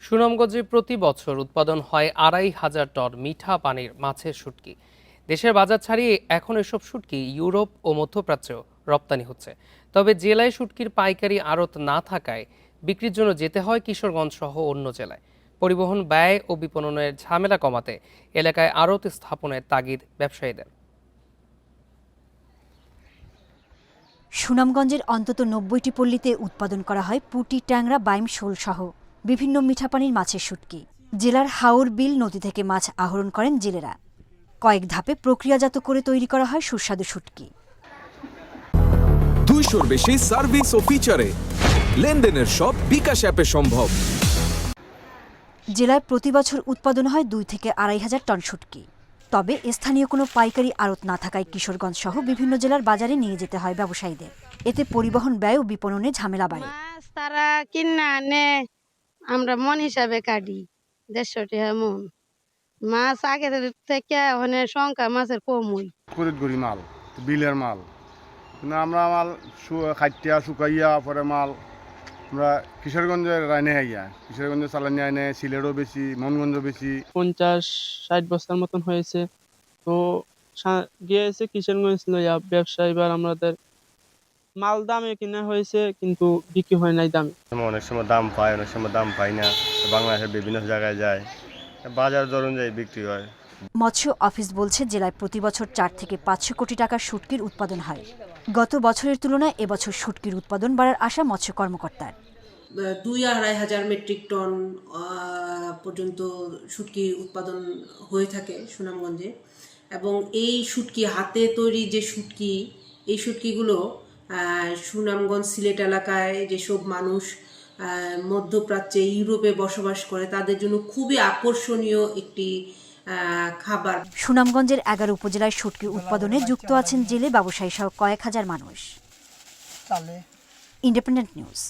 সুনামগঞ্জে প্রতি বছর উৎপাদন হয় ২,৫০০ টন মিঠা পানির মাছের শুটকি। দেশের বাজার ছাড়িয়ে এখন এসব শুটকি ইউরোপ ও মধ্যপ্রাচ্যেও রপ্তানি হচ্ছে। তবে জেলায় শুটকির পাইকারি আড়ত না থাকায় বিক্রির জন্য যেতে হয় কিশোরগঞ্জ সহ অন্য জেলায়। পরিবহন ব্যয় ও বিপণনের ঝামেলা কমাতে এলাকায় আড়ত স্থাপনের তাগিদ ব্যবসায়ীদের। সুনামগঞ্জের অন্তত ৯০টি পল্লীতে উৎপাদন করা হয় পুঁটি, ট্যাংরা, বাইম, শোল সহ বিভিন্ন মিঠা পানির মাছের শুটকি। জেলার হাওর বিল নদী থেকে মাছ আহরণ করেন জেলেরা। কয়েক ধাপে প্রক্রিয়াজাত করে তৈরি করা হয় সুস্বাদু শুটকি। 200-র বেশি সার্ভিস ও ফিচারে লেনদেনের সব বিকাশ অ্যাপে সম্ভব। জেলায় প্রতি বছর উৎপাদন হয় ২ থেকে ২,৫০০ টন শুটকি। তবে স্থানীয় কোনো পাইকারি আড়ত না থাকায় কিশোরগঞ্জ সহ বিভিন্ন জেলার বাজারে নিয়ে যেতে হয় ব্যবসায়ীদের। এতে পরিবহন ব্যয় ও বিপণনে ঝামেলা বাড়ে। মাছ তারা কিনা আনে, আমরা মন হিসাবে কাটি ১৫০ টাকা মন। মাছ আগে থেকে সংখ্যা মাছের কম হই। ফরিদগড়ি মাল, বিলের মাল, কিন্তু আমরা মাল খাইটিয়া শুকাইয়া পরে মাল আমরা কিশোরগঞ্জের রাইনে হাইয়া, কিশোরগঞ্জে চালানি আইনে, সিলেটও বেশি, মনগঞ্জও বেশি। ৫০-৬০ বস্তার মতন হয়েছে। তো গিয়েছে কিশোরগঞ্জ লইয়া ব্যবসা। এবার আমাদের মাল দামে কিনা হয়েছে, কিন্তু বিক্রি হয় নাই দামে। অনেক সময় দাম পায়, অনেক সময় দাম পাই না। বাংলাদেশের বিভিন্ন জায়গায় যায়, বাজার দর অনুযায়ী বিক্রি হয়। মৎস্য অফিস বলছে জেলায় প্রতি বছর ৪ থেকে ৫০০ কোটি টাকার শুটকির উৎপাদন হয়। গত বছরের তুলনায় এবছর শুটকির উৎপাদন বাড়ার আশা মৎস্য কর্মকর্তার। ২-২.৫ হাজার মেট্রিক টন পর্যন্ত শুটকি উৎপাদন হয়ে থাকে সুনামগঞ্জে। এবং এই শুটকি হাতে তৈরি যে শুটকি, এই শুটকিগুলো সুনামগঞ্জ সিলেট এলাকায় যেসব মানুষ মধ্যপ্রাচ্যে, ইউরোপে বসবাস করে তাদের জন্য খুবই আকর্ষণীয় একটি খাবার। সুনামগঞ্জের ১১ উপজেলায় শুটকির উৎপাদনে যুক্ত আছেন জেলে ব্যবসায়ী সহ কয়েক হাজার মানুষ। Independent news.